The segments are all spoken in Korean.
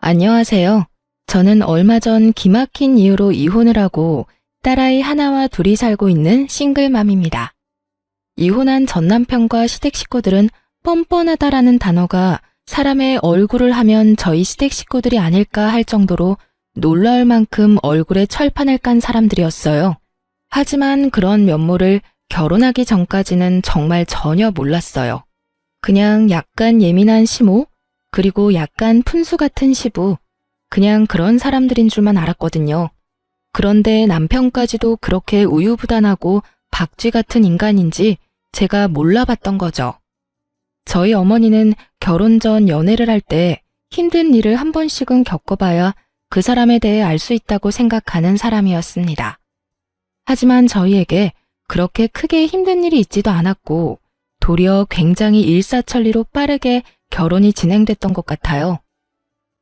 안녕하세요. 저는 얼마 전 기막힌 이유로 이혼을 하고 딸아이 하나와 둘이 살고 있는 싱글맘입니다. 이혼한 전 남편과 시댁 식구들은 뻔뻔하다라는 단어가 사람의 얼굴을 하면 저희 시댁 식구들이 아닐까 할 정도로 놀라울 만큼 얼굴에 철판을 깐 사람들이었어요. 하지만 그런 면모를 결혼하기 전까지는 정말 전혀 몰랐어요. 그냥 약간 예민한 시모, 그리고 약간 푼수 같은 시부, 그냥 그런 사람들인 줄만 알았거든요. 그런데 남편까지도 그렇게 우유부단하고 박쥐 같은 인간인지 제가 몰라봤던 거죠. 저희 어머니는 결혼 전 연애를 할 때 힘든 일을 한 번씩은 겪어봐야 그 사람에 대해 알 수 있다고 생각하는 사람이었습니다. 하지만 저희에게 그렇게 크게 힘든 일이 있지도 않았고 도리어 굉장히 일사천리로 빠르게 결혼이 진행됐던 것 같아요.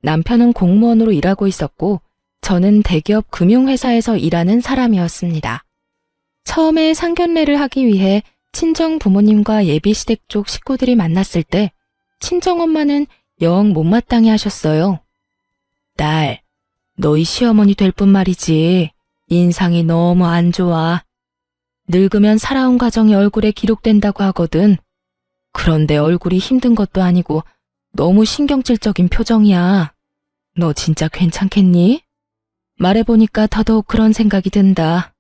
남편은 공무원으로 일하고 있었고 저는 대기업 금융회사에서 일하는 사람이었습니다. 처음에 상견례를 하기 위해 친정 부모님과 예비시댁 쪽 식구들이 만났을 때 친정엄마는 영 못마땅해 하셨어요. 딸, 너희 시어머니 될 뿐 말이지. 인상이 너무 안 좋아. 늙으면 살아온 가정이 얼굴에 기록된다고 하거든. 그런데 얼굴이 힘든 것도 아니고 너무 신경질적인 표정이야. 너 진짜 괜찮겠니? 말해보니까 더더욱 그런 생각이 든다.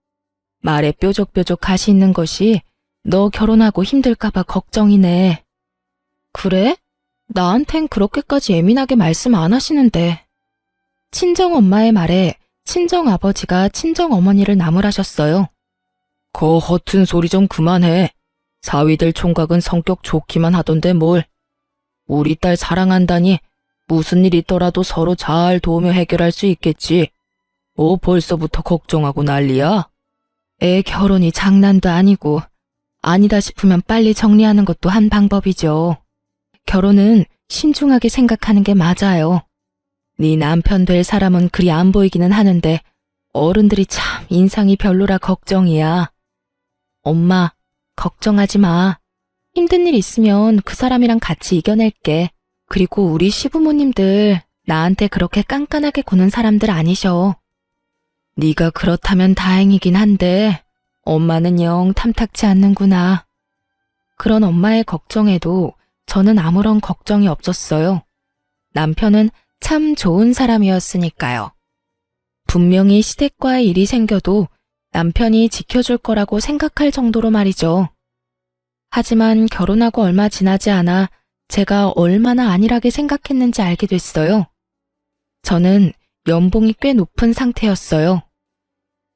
말에 뾰족뾰족 가시 있는 것이 너 결혼하고 힘들까봐 걱정이네. 그래? 나한텐 그렇게까지 예민하게 말씀 안 하시는데. 친정엄마의 말에 친정아버지가 친정어머니를 나무라셨어요. 거 허튼 소리 좀 그만해. 사위들 총각은 성격 좋기만 하던데 뭘. 우리 딸 사랑한다니 무슨 일 있더라도 서로 잘 도우며 해결할 수 있겠지. 벌써부터 걱정하고 난리야? 애 결혼이 장난도 아니고 아니다 싶으면 빨리 정리하는 것도 한 방법이죠. 결혼은 신중하게 생각하는 게 맞아요. 네 남편 될 사람은 그리 안 보이기는 하는데 어른들이 참 인상이 별로라 걱정이야. 엄마, 걱정하지 마. 힘든 일 있으면 그 사람이랑 같이 이겨낼게. 그리고 우리 시부모님들 나한테 그렇게 깐깐하게 구는 사람들 아니셔. 네가 그렇다면 다행이긴 한데 엄마는 영 탐탁치 않는구나. 그런 엄마의 걱정에도 저는 아무런 걱정이 없었어요. 남편은 참 좋은 사람이었으니까요. 분명히 시댁과의 일이 생겨도 남편이 지켜줄 거라고 생각할 정도로 말이죠. 하지만 결혼하고 얼마 지나지 않아 제가 얼마나 안일하게 생각했는지 알게 됐어요. 저는 연봉이 꽤 높은 상태였어요.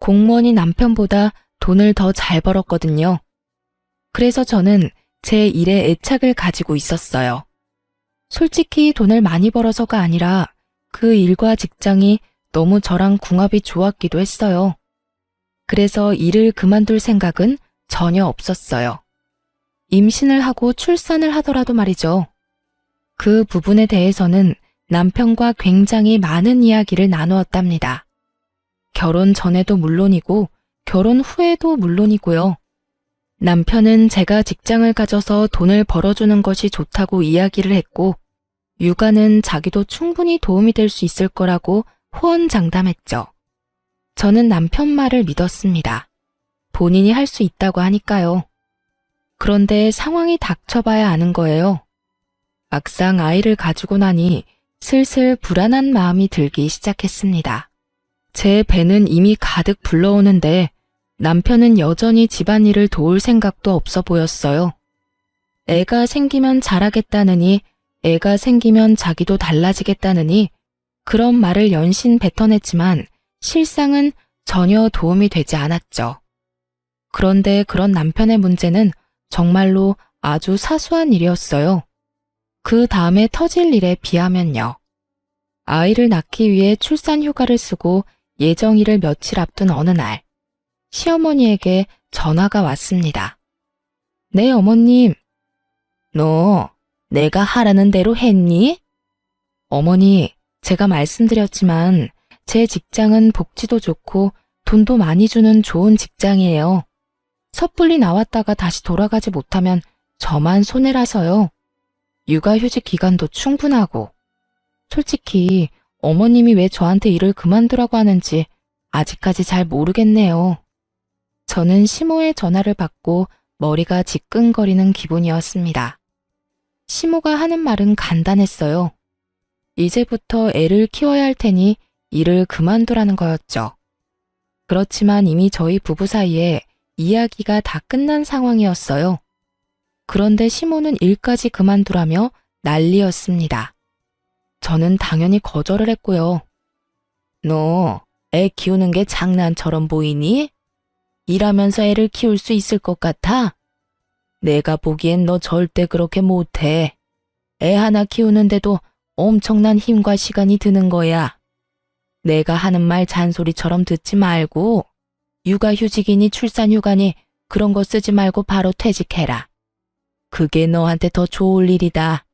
공무원이 남편보다 돈을 더 잘 벌었거든요. 그래서 저는 제 일에 애착을 가지고 있었어요. 솔직히 돈을 많이 벌어서가 아니라 그 일과 직장이 너무 저랑 궁합이 좋았기도 했어요. 그래서 일을 그만둘 생각은 전혀 없었어요. 임신을 하고 출산을 하더라도 말이죠. 그 부분에 대해서는 남편과 굉장히 많은 이야기를 나누었답니다. 결혼 전에도 물론이고 결혼 후에도 물론이고요. 남편은 제가 직장을 가져서 돈을 벌어주는 것이 좋다고 이야기를 했고 육아는 자기도 충분히 도움이 될 수 있을 거라고 호언장담했죠. 저는 남편 말을 믿었습니다. 본인이 할 수 있다고 하니까요. 그런데 상황이 닥쳐봐야 아는 거예요. 막상 아이를 가지고 나니 슬슬 불안한 마음이 들기 시작했습니다. 제 배는 이미 가득 불러오는데 남편은 여전히 집안일을 도울 생각도 없어 보였어요. 애가 생기면 잘하겠다느니 애가 생기면 자기도 달라지겠다느니 그런 말을 연신 뱉어냈지만 실상은 전혀 도움이 되지 않았죠. 그런데 그런 남편의 문제는 정말로 아주 사소한 일이었어요. 그 다음에 터질 일에 비하면요. 아이를 낳기 위해 출산 휴가를 쓰고 예정일을 며칠 앞둔 어느 날, 시어머니에게 전화가 왔습니다. 네, 어머님. 너 내가 하라는 대로 했니? 어머니, 제가 말씀드렸지만 제 직장은 복지도 좋고 돈도 많이 주는 좋은 직장이에요. 섣불리 나왔다가 다시 돌아가지 못하면 저만 손해라서요. 육아휴직 기간도 충분하고 솔직히 어머님이 왜 저한테 일을 그만두라고 하는지 아직까지 잘 모르겠네요. 저는 시모의 전화를 받고 머리가 지끈거리는 기분이었습니다. 시모가 하는 말은 간단했어요. 이제부터 애를 키워야 할 테니 일을 그만두라는 거였죠. 그렇지만 이미 저희 부부 사이에 이야기가 다 끝난 상황이었어요. 그런데 시모는 일까지 그만두라며 난리였습니다. 저는 당연히 거절을 했고요. 너 애 키우는 게 장난처럼 보이니? 일하면서 애를 키울 수 있을 것 같아? 내가 보기엔 너 절대 그렇게 못해. 애 하나 키우는데도 엄청난 힘과 시간이 드는 거야. 내가 하는 말 잔소리처럼 듣지 말고 육아휴직이니 출산휴가니 그런 거 쓰지 말고 바로 퇴직해라. 그게 너한테 더 좋을 일이다.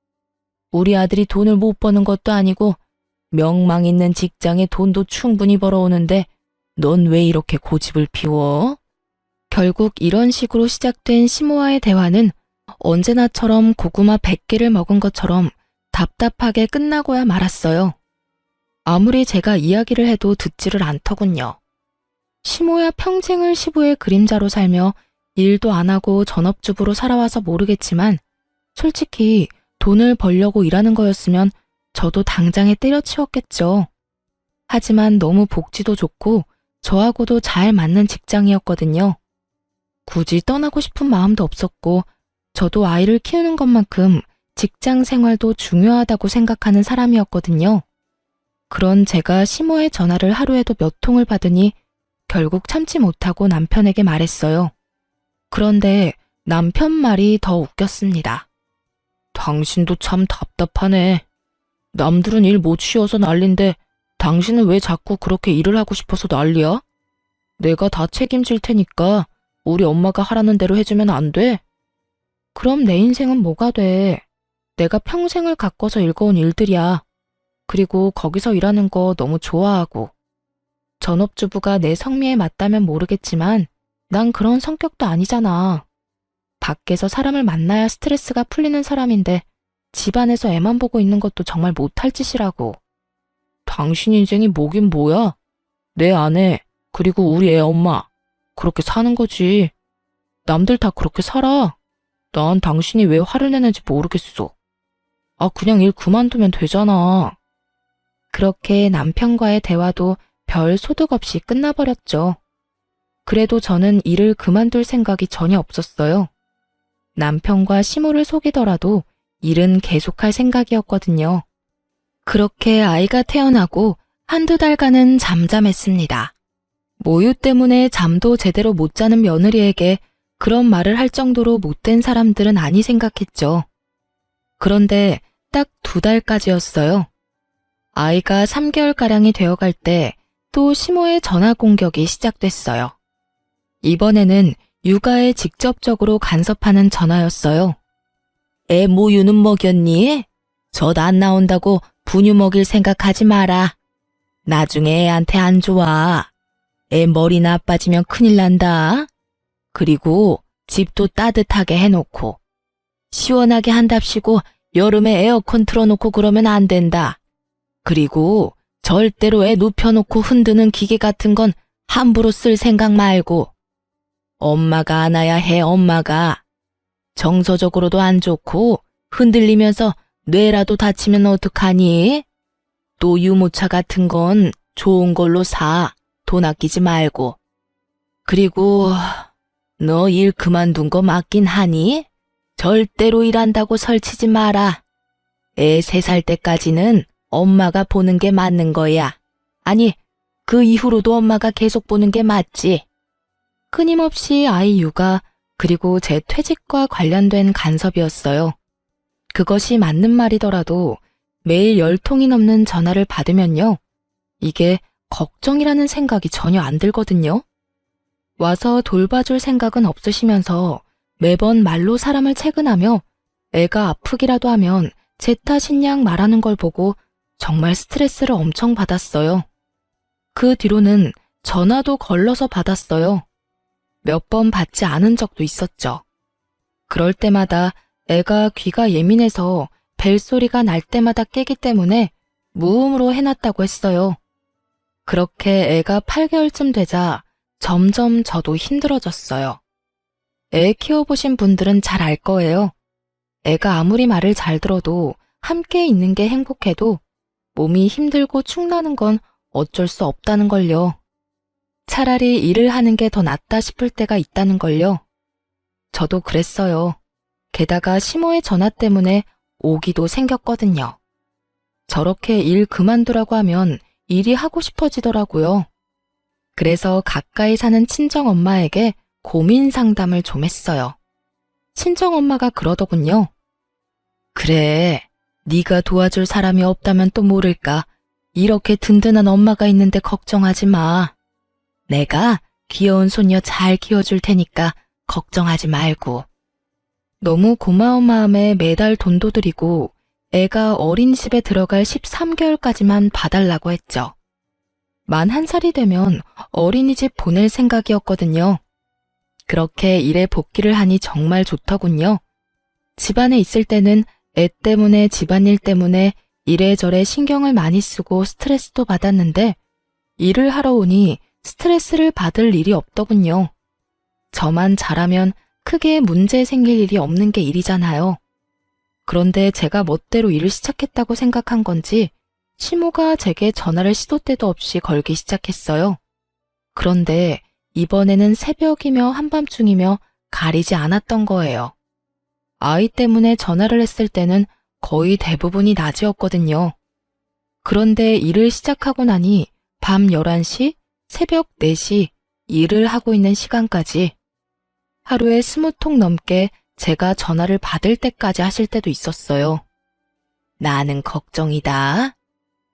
우리 아들이 돈을 못 버는 것도 아니고 명망 있는 직장에 돈도 충분히 벌어오는데 넌 왜 이렇게 고집을 피워? 결국 이런 식으로 시작된 시모와의 대화는 언제나처럼 고구마 100개를 먹은 것처럼 답답하게 끝나고야 말았어요. 아무리 제가 이야기를 해도 듣지를 않더군요. 시모야 평생을 시부의 그림자로 살며 일도 안 하고 전업주부로 살아와서 모르겠지만 솔직히 돈을 벌려고 일하는 거였으면 저도 당장에 때려치웠겠죠. 하지만 너무 복지도 좋고 저하고도 잘 맞는 직장이었거든요. 굳이 떠나고 싶은 마음도 없었고 저도 아이를 키우는 것만큼 직장 생활도 중요하다고 생각하는 사람이었거든요. 그런 제가 시모의 전화를 하루에도 몇 통을 받으니 결국 참지 못하고 남편에게 말했어요. 그런데 남편 말이 더 웃겼습니다. 당신도 참 답답하네. 남들은 일 못 쉬어서 난린데 당신은 왜 자꾸 그렇게 일을 하고 싶어서 난리야? 내가 다 책임질 테니까 우리 엄마가 하라는 대로 해주면 안 돼? 그럼 내 인생은 뭐가 돼? 내가 평생을 가꿔서 읽어온 일들이야. 그리고 거기서 일하는 거 너무 좋아하고. 전업주부가 내 성미에 맞다면 모르겠지만 난 그런 성격도 아니잖아. 밖에서 사람을 만나야 스트레스가 풀리는 사람인데 집안에서 애만 보고 있는 것도 정말 못할 짓이라고. 당신 인생이 뭐긴 뭐야? 내 아내, 그리고 우리 애 엄마. 그렇게 사는 거지. 남들 다 그렇게 살아. 난 당신이 왜 화를 내는지 모르겠어. 아, 그냥 일 그만두면 되잖아. 그렇게 남편과의 대화도 별 소득 없이 끝나버렸죠. 그래도 저는 일을 그만둘 생각이 전혀 없었어요. 남편과 시모를 속이더라도 일은 계속할 생각이었거든요. 그렇게 아이가 태어나고 한두 달간은 잠잠했습니다. 모유 때문에 잠도 제대로 못 자는 며느리에게 그런 말을 할 정도로 못된 사람들은 아니 생각했죠. 그런데 딱 2달까지였어요. 아이가 3개월가량이 되어갈 때 또 시모의 전화 공격이 시작됐어요. 이번에는 육아에 직접적으로 간섭하는 전화였어요. 애 모유는 먹였니? 젖 안 나온다고 분유 먹일 생각하지 마라. 나중에 애한테 안 좋아. 애 머리 나빠지면 큰일 난다. 그리고 집도 따뜻하게 해놓고 시원하게 한답시고 여름에 에어컨 틀어놓고 그러면 안 된다. 그리고 절대로 애 눕혀놓고 흔드는 기계 같은 건 함부로 쓸 생각 말고. 엄마가 안아야 해, 엄마가. 정서적으로도 안 좋고 흔들리면서 뇌라도 다치면 어떡하니? 또 유모차 같은 건 좋은 걸로 사. 돈 아끼지 말고. 그리고 너 일 그만둔 거 맞긴 하니? 절대로 일한다고 설치지 마라. 애 3살 때까지는 엄마가 보는 게 맞는 거야. 아니, 그 이후로도 엄마가 계속 보는 게 맞지. 끊임없이 아이 육아 그리고 제 퇴직과 관련된 간섭이었어요. 그것이 맞는 말이더라도 매일 10통이 넘는 전화를 받으면요. 이게 걱정이라는 생각이 전혀 안 들거든요. 와서 돌봐줄 생각은 없으시면서 매번 말로 사람을 채근하며 애가 아프기라도 하면 제 탓인 양 말하는 걸 보고 정말 스트레스를 엄청 받았어요. 그 뒤로는 전화도 걸러서 받았어요. 몇 번 받지 않은 적도 있었죠. 그럴 때마다 애가 귀가 예민해서 벨소리가 날 때마다 깨기 때문에 무음으로 해놨다고 했어요. 그렇게 애가 8개월쯤 되자 점점 저도 힘들어졌어요. 애 키워보신 분들은 잘 알 거예요. 애가 아무리 말을 잘 들어도 함께 있는 게 행복해도 몸이 힘들고 축나는 건 어쩔 수 없다는 걸요. 차라리 일을 하는 게 더 낫다 싶을 때가 있다는 걸요. 저도 그랬어요. 게다가 시모의 전화 때문에 오기도 생겼거든요. 저렇게 일 그만두라고 하면 일이 하고 싶어지더라고요. 그래서 가까이 사는 친정엄마에게 고민 상담을 좀 했어요. 친정엄마가 그러더군요. 그래, 네가 도와줄 사람이 없다면 또 모를까. 이렇게 든든한 엄마가 있는데 걱정하지 마. 내가 귀여운 손녀 잘 키워줄 테니까 걱정하지 말고. 너무 고마운 마음에 매달 돈도 드리고 애가 어린이집에 들어갈 13개월까지만 봐달라고 했죠. 만 1살이 되면 어린이집 보낼 생각이었거든요. 그렇게 일에 복귀를 하니 정말 좋더군요. 집안에 있을 때는 애 때문에 집안일 때문에 이래저래 신경을 많이 쓰고 스트레스도 받았는데 일을 하러 오니 스트레스를 받을 일이 없더군요. 저만 잘하면 크게 문제 생길 일이 없는 게 일이잖아요. 그런데 제가 멋대로 일을 시작했다고 생각한 건지 시모가 제게 전화를 시도 때도 없이 걸기 시작했어요. 그런데 이번에는 새벽이며 한밤중이며 가리지 않았던 거예요. 아이 때문에 전화를 했을 때는 거의 대부분이 낮이었거든요. 그런데 일을 시작하고 나니 밤 11시, 새벽 4시 일을 하고 있는 시간까지 하루에 20통 넘게 제가 전화를 받을 때까지 하실 때도 있었어요. 나는 걱정이다.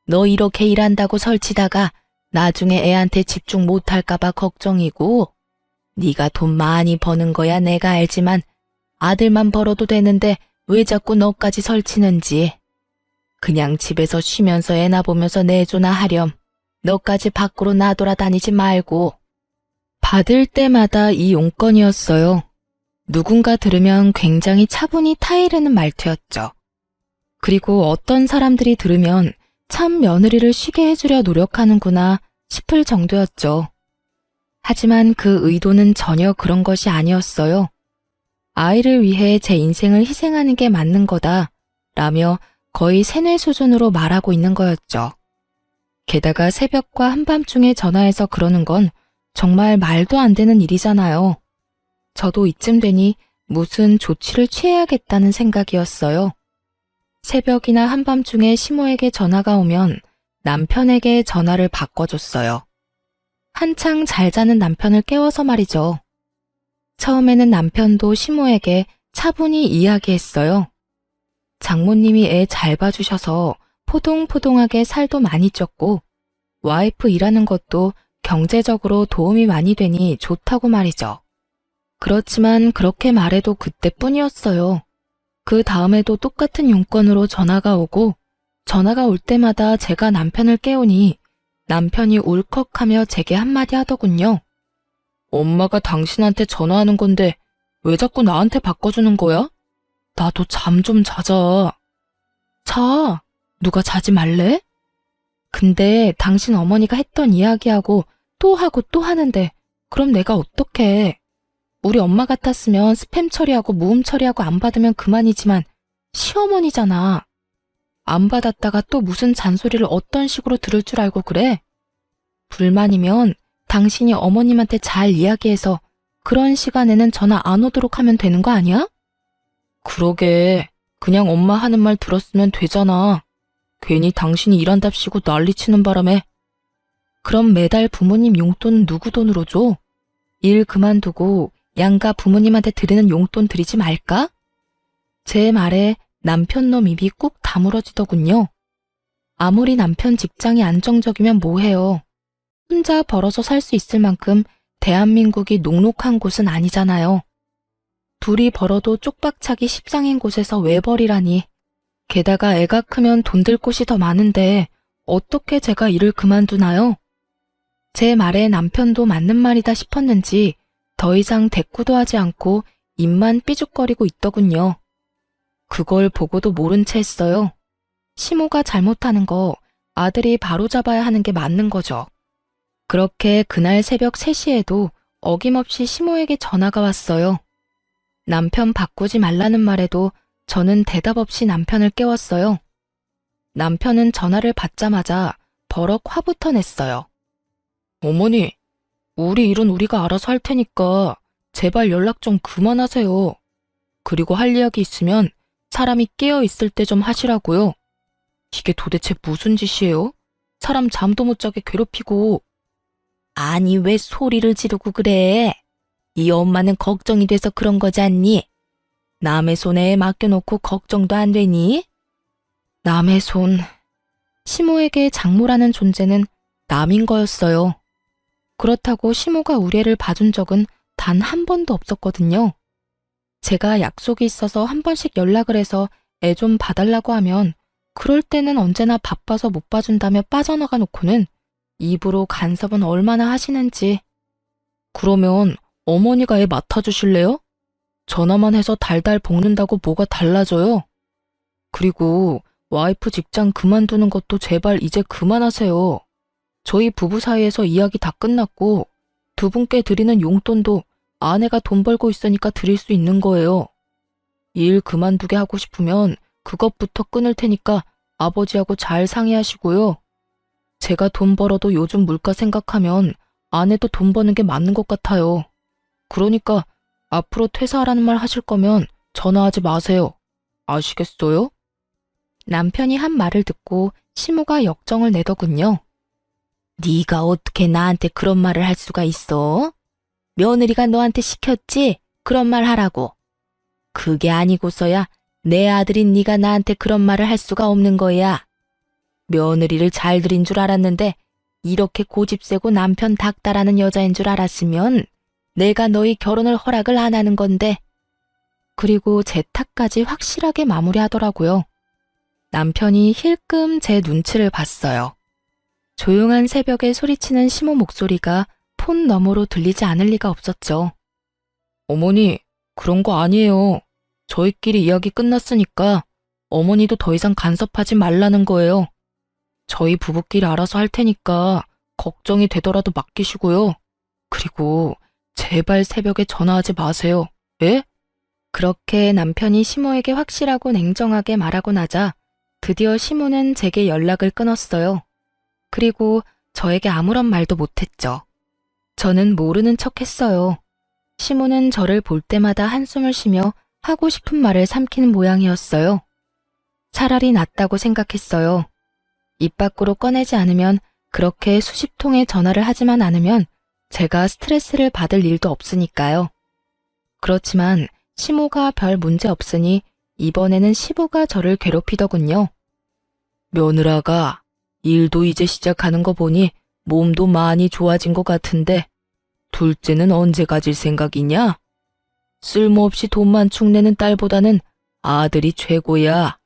너 이렇게 일한다고 설치다가 나중에 애한테 집중 못할까봐 걱정이고 네가 돈 많이 버는 거야 내가 알지만 아들만 벌어도 되는데 왜 자꾸 너까지 설치는지. 그냥 집에서 쉬면서 애나 보면서 내조나 하렴. 너까지 밖으로 나돌아다니지 말고. 받을 때마다 이 용건이었어요. 누군가 들으면 굉장히 차분히 타이르는 말투였죠. 그리고 어떤 사람들이 들으면 참 며느리를 쉬게 해주려 노력하는구나 싶을 정도였죠. 하지만 그 의도는 전혀 그런 것이 아니었어요. 아이를 위해 제 인생을 희생하는 게 맞는 거다 라며 거의 세뇌 수준으로 말하고 있는 거였죠. 게다가 새벽과 한밤중에 전화해서 그러는 건 정말 말도 안 되는 일이잖아요. 저도 이쯤 되니 무슨 조치를 취해야겠다는 생각이었어요. 새벽이나 한밤중에 시모에게 전화가 오면 남편에게 전화를 바꿔줬어요. 한창 잘 자는 남편을 깨워서 말이죠. 처음에는 남편도 시모에게 차분히 이야기했어요. 장모님이 애 잘 봐주셔서 포동포동하게 살도 많이 쪘고 와이프 일하는 것도 경제적으로 도움이 많이 되니 좋다고 말이죠. 그렇지만 그렇게 말해도 그때뿐이었어요. 그 다음에도 똑같은 용건으로 전화가 오고 전화가 올 때마다 제가 남편을 깨우니 남편이 울컥하며 제게 한마디 하더군요. 엄마가 당신한테 전화하는 건데 왜 자꾸 나한테 바꿔주는 거야? 나도 잠 좀 자자. 자, 누가 자지 말래? 근데 당신 어머니가 했던 이야기하고 또 하고 또 하는데 그럼 내가 어떡해. 우리 엄마 같았으면 스팸 처리하고 무음 처리하고 안 받으면 그만이지만 시어머니잖아. 안 받았다가 또 무슨 잔소리를 어떤 식으로 들을 줄 알고 그래? 불만이면 당신이 어머님한테 잘 이야기해서 그런 시간에는 전화 안 오도록 하면 되는 거 아니야? 그러게. 그냥 엄마 하는 말 들었으면 되잖아. 괜히 당신이 일한답시고 난리치는 바람에. 그럼 매달 부모님 용돈 누구 돈으로 줘? 일 그만두고 양가 부모님한테 드리는 용돈 드리지 말까? 제 말에 남편놈 입이 꾹 다물어지더군요. 아무리 남편 직장이 안정적이면 뭐해요. 혼자 벌어서 살 수 있을 만큼 대한민국이 녹록한 곳은 아니잖아요. 둘이 벌어도 쪽박차기 십상인 곳에서 왜 벌이라니. 게다가 애가 크면 돈 들 곳이 더 많은데 어떻게 제가 일을 그만두나요? 제 말에 남편도 맞는 말이다 싶었는지 더 이상 대꾸도 하지 않고 입만 삐죽거리고 있더군요. 그걸 보고도 모른 채 했어요. 시모가 잘못하는 거 아들이 바로잡아야 하는 게 맞는 거죠. 그렇게 그날 새벽 3시에도 어김없이 시모에게 전화가 왔어요. 남편 바꾸지 말라는 말에도 저는 대답 없이 남편을 깨웠어요. 남편은 전화를 받자마자 버럭 화부터 냈어요. 어머니, 우리 일은 우리가 알아서 할 테니까 제발 연락 좀 그만하세요. 그리고 할 이야기 있으면 사람이 깨어 있을 때 좀 하시라고요. 이게 도대체 무슨 짓이에요? 사람 잠도 못 자게 괴롭히고. 아니, 왜 소리를 지르고 그래? 이 엄마는 걱정이 돼서 그런 거지 않니? 남의 손에 맡겨놓고 걱정도 안 되니? 남의 손. 시모에게 장모라는 존재는 남인 거였어요. 그렇다고 시모가 우리 애를 봐준 적은 단 한 번도 없었거든요. 제가 약속이 있어서 한 번씩 연락을 해서 애 좀 봐달라고 하면 그럴 때는 언제나 바빠서 못 봐준다며 빠져나가 놓고는 입으로 간섭은 얼마나 하시는지. 그러면 어머니가 애 맡아주실래요? 전화만 해서 달달 볶는다고 뭐가 달라져요? 그리고 와이프 직장 그만두는 것도 제발 이제 그만하세요. 저희 부부 사이에서 이야기 다 끝났고 두 분께 드리는 용돈도 아내가 돈 벌고 있으니까 드릴 수 있는 거예요. 일 그만두게 하고 싶으면 그것부터 끊을 테니까 아버지하고 잘 상의하시고요. 제가 돈 벌어도 요즘 물가 생각하면 아내도 돈 버는 게 맞는 것 같아요. 그러니까 앞으로 퇴사하라는 말 하실 거면 전화하지 마세요. 아시겠어요? 남편이 한 말을 듣고 시모가 역정을 내더군요. 네가 어떻게 나한테 그런 말을 할 수가 있어? 며느리가 너한테 시켰지? 그런 말 하라고. 그게 아니고서야 내 아들인 네가 나한테 그런 말을 할 수가 없는 거야. 며느리를 잘 들인 줄 알았는데 이렇게 고집세고 남편 닥달하는 여자인 줄 알았으면 내가 너희 결혼을 허락을 안 하는 건데. 그리고 제 탓까지 확실하게 마무리하더라고요. 남편이 힐끔 제 눈치를 봤어요. 조용한 새벽에 소리치는 시모 목소리가 폰 너머로 들리지 않을 리가 없었죠. 어머니, 그런 거 아니에요. 저희끼리 이야기 끝났으니까 어머니도 더 이상 간섭하지 말라는 거예요. 저희 부부끼리 알아서 할 테니까 걱정이 되더라도 맡기시고요. 그리고 제발 새벽에 전화하지 마세요. 예? 그렇게 남편이 시모에게 확실하고 냉정하게 말하고 나자 드디어 시모는 제게 연락을 끊었어요. 그리고 저에게 아무런 말도 못했죠. 저는 모르는 척 했어요. 시모는 저를 볼 때마다 한숨을 쉬며 하고 싶은 말을 삼키는 모양이었어요. 차라리 낫다고 생각했어요. 입 밖으로 꺼내지 않으면, 그렇게 수십 통의 전화를 하지만 않으면 제가 스트레스를 받을 일도 없으니까요. 그렇지만 시모가 별 문제 없으니 이번에는 시부가 저를 괴롭히더군요. 며느라가 일도 이제 시작하는 거 보니 몸도 많이 좋아진 것 같은데 둘째는 언제 가질 생각이냐? 쓸모없이 돈만 축내는 딸보다는 아들이 최고야.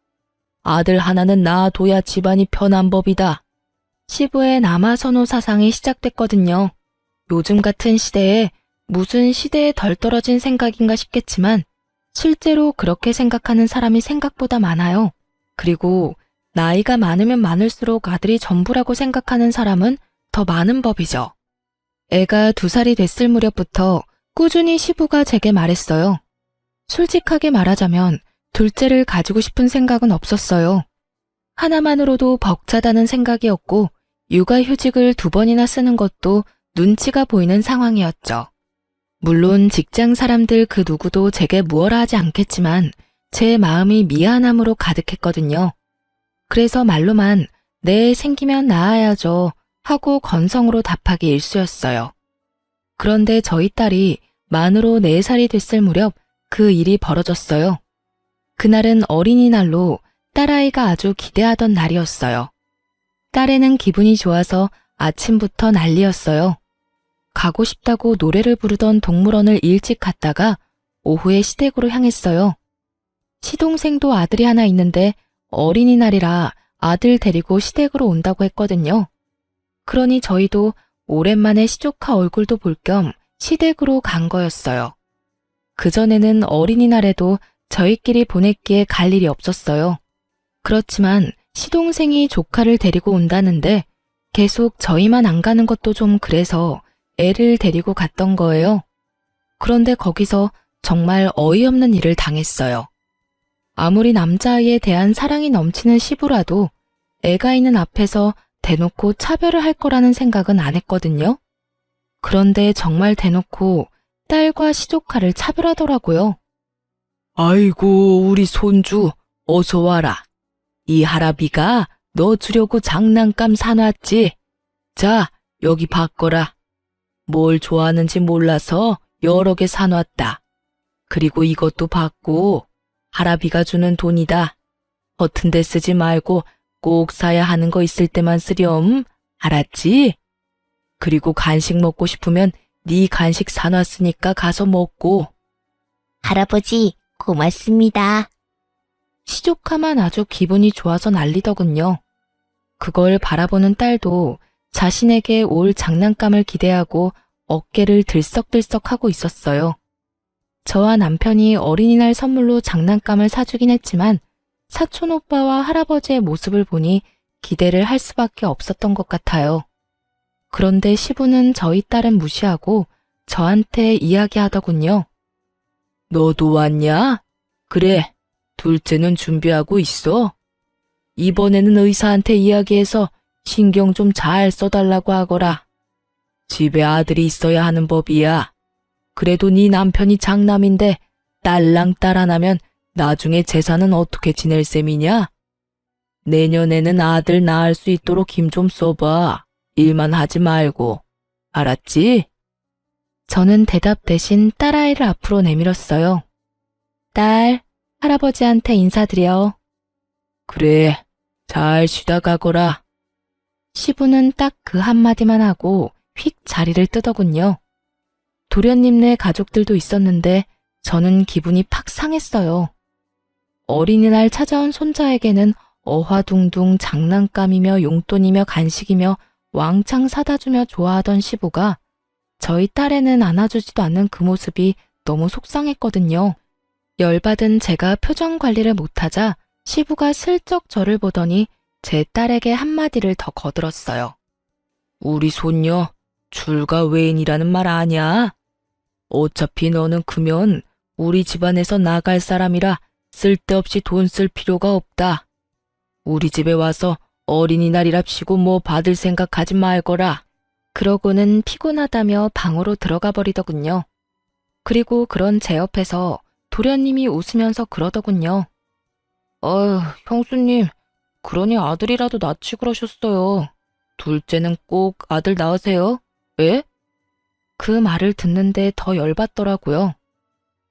아들 하나는 낳아둬야 집안이 편한 법이다. 시부의 남아선호 사상이 시작됐거든요. 요즘 같은 시대에 무슨 시대에 덜 떨어진 생각인가 싶겠지만 실제로 그렇게 생각하는 사람이 생각보다 많아요. 그리고 나이가 많으면 많을수록 아들이 전부라고 생각하는 사람은 더 많은 법이죠. 애가 2살이 됐을 무렵부터 꾸준히 시부가 제게 말했어요. 솔직하게 말하자면 둘째를 가지고 싶은 생각은 없었어요. 하나만으로도 벅차다는 생각이었고 육아휴직을 2번이나 쓰는 것도 눈치가 보이는 상황이었죠. 물론 직장 사람들 그 누구도 제게 무엇라 하지 않겠지만 제 마음이 미안함으로 가득했거든요. 그래서 말로만 네, 생기면 낳아야죠 하고 건성으로 답하기 일쑤였어요. 그런데 저희 딸이 만으로 4살이 됐을 무렵 그 일이 벌어졌어요. 그날은 어린이날로 딸아이가 아주 기대하던 날이었어요. 딸애는 기분이 좋아서 아침부터 난리였어요. 가고 싶다고 노래를 부르던 동물원을 일찍 갔다가 오후에 시댁으로 향했어요. 시동생도 아들이 하나 있는데 어린이날이라 아들 데리고 시댁으로 온다고 했거든요. 그러니 저희도 오랜만에 시조카 얼굴도 볼 겸 시댁으로 간 거였어요. 그전에는 어린이날에도 저희끼리 보냈기에 갈 일이 없었어요. 그렇지만 시동생이 조카를 데리고 온다는데 계속 저희만 안 가는 것도 좀 그래서 애를 데리고 갔던 거예요. 그런데 거기서 정말 어이없는 일을 당했어요. 아무리 남자아이에 대한 사랑이 넘치는 시부라도 애가 있는 앞에서 대놓고 차별을 할 거라는 생각은 안 했거든요. 그런데 정말 대놓고 딸과 시조카를 차별하더라고요. 아이고, 우리 손주, 어서 와라. 이 할아비가 너 주려고 장난감 사놨지? 자, 여기 바꿔라. 뭘 좋아하는지 몰라서 여러 개 사놨다. 그리고 이것도 받고 할아비가 주는 돈이다. 허튼 데 쓰지 말고 꼭 사야 하는 거 있을 때만 쓰렴. 알았지? 그리고 간식 먹고 싶으면 네 간식 사놨으니까 가서 먹고. 할아버지, 고맙습니다. 시조카만 아주 기분이 좋아서 난리더군요. 그걸 바라보는 딸도 자신에게 올 장난감을 기대하고 어깨를 들썩들썩하고 있었어요. 저와 남편이 어린이날 선물로 장난감을 사주긴 했지만 사촌 오빠와 할아버지의 모습을 보니 기대를 할 수밖에 없었던 것 같아요. 그런데 시부는 저희 딸은 무시하고 저한테 이야기하더군요. 너도 왔냐? 그래, 둘째는 준비하고 있어. 이번에는 의사한테 이야기해서 신경 좀 잘 써달라고 하거라. 집에 아들이 있어야 하는 법이야. 그래도 네 남편이 장남인데 딸랑 딸 하나면 나중에 재산은 어떻게 지낼 셈이냐? 내년에는 아들 낳을 수 있도록 힘 좀 써봐. 일만 하지 말고. 알았지? 저는 대답 대신 딸아이를 앞으로 내밀었어요. 딸, 할아버지한테 인사드려. 그래, 잘 쉬다 가거라. 시부는 딱 그 한마디만 하고 휙 자리를 뜨더군요. 도련님네 가족들도 있었는데 저는 기분이 팍 상했어요. 어린이날 찾아온 손자에게는 어화둥둥 장난감이며 용돈이며 간식이며 왕창 사다 주며 좋아하던 시부가 저희 딸에는 안아주지도 않는 그 모습이 너무 속상했거든요. 열받은 제가 표정 관리를 못하자 시부가 슬쩍 저를 보더니 제 딸에게 한마디를 더 거들었어요. 우리 손녀, 출가 외인이라는 말 아냐? 어차피 너는 크면 우리 집안에서 나갈 사람이라 쓸데없이 돈 쓸 필요가 없다. 우리 집에 와서 어린이날이랍시고 뭐 받을 생각하지 말거라. 그러고는 피곤하다며 방으로 들어가 버리더군요. 그리고 그런 제 옆에서 도련님이 웃으면서 그러더군요. 형수님, 그러니 아들이라도 낳지 그러셨어요. 둘째는 꼭 아들 낳으세요. 예? 그 말을 듣는데 더 열받더라고요.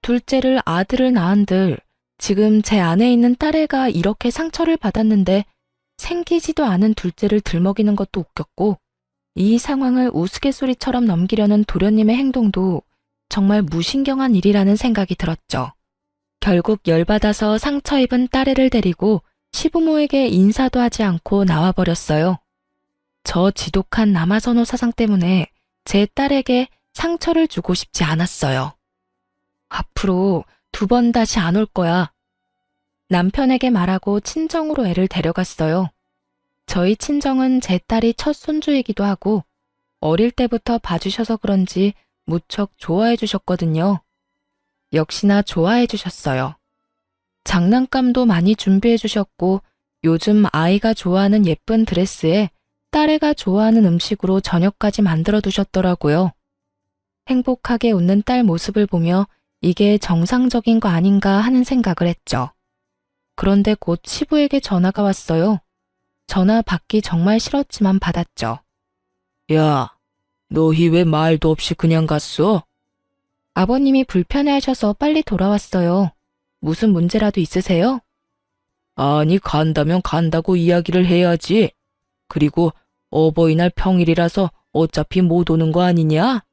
둘째를 아들을 낳은들 지금 제 안에 있는 딸애가 이렇게 상처를 받았는데 생기지도 않은 둘째를 들먹이는 것도 웃겼고 이 상황을 우스갯소리처럼 넘기려는 도련님의 행동도 정말 무신경한 일이라는 생각이 들었죠. 결국 열받아서 상처 입은 딸애를 데리고 시부모에게 인사도 하지 않고 나와버렸어요. 저 지독한 남아선호 사상 때문에 제 딸에게 상처를 주고 싶지 않았어요. 앞으로 2번 다시 안 올 거야. 남편에게 말하고 친정으로 애를 데려갔어요. 저희 친정은 제 딸이 첫 손주이기도 하고 어릴 때부터 봐주셔서 그런지 무척 좋아해 주셨거든요. 역시나 좋아해 주셨어요. 장난감도 많이 준비해 주셨고 요즘 아이가 좋아하는 예쁜 드레스에 딸애가 좋아하는 음식으로 저녁까지 만들어 두셨더라고요. 행복하게 웃는 딸 모습을 보며 이게 정상적인 거 아닌가 하는 생각을 했죠. 그런데 곧 시부에게 전화가 왔어요. 전화 받기 정말 싫었지만 받았죠. 야, 너희 왜 말도 없이 그냥 갔어? 아버님이 불편해하셔서 빨리 돌아왔어요. 무슨 문제라도 있으세요? 아니, 간다면 간다고 이야기를 해야지. 그리고 어버이날 평일이라서 어차피 못 오는 거 아니냐?